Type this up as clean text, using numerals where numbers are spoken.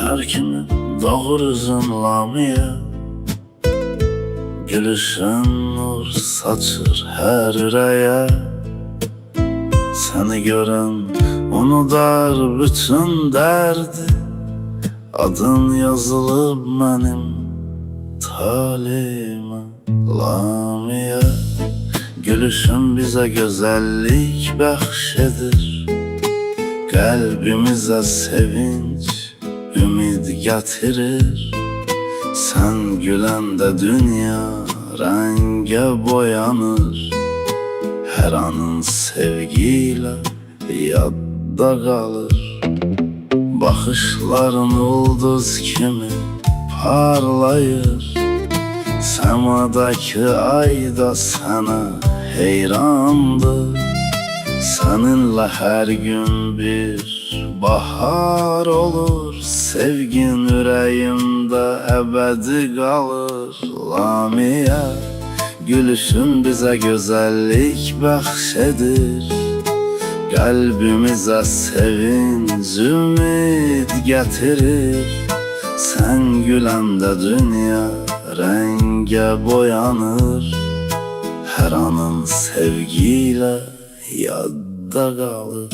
Her kimin doğur üzüm lamiye, gülüşün nur saçır her üreye. Seni gören unudar bütün derdi, adın yazılıp benim talime lamiye. Gülüşün bize güzellik bəxşedir, kalbimize sevinç, ümid getirir. Sen gülende dünya renge boyanır, her anın sevgiyle yadda kalır. Bakışların ulduz kimi parlayır, semadaki ay da sana heyrandır. Seninle her gün bir bahar olur, sevgin yüreğimde ebedi kalır lamiye. Gülüşün bize güzellik bəxşedir, kalbimize sevinç, ümid getirir. Sen gülende dünya renge boyanır, her anın sevgiyle yadda kalır.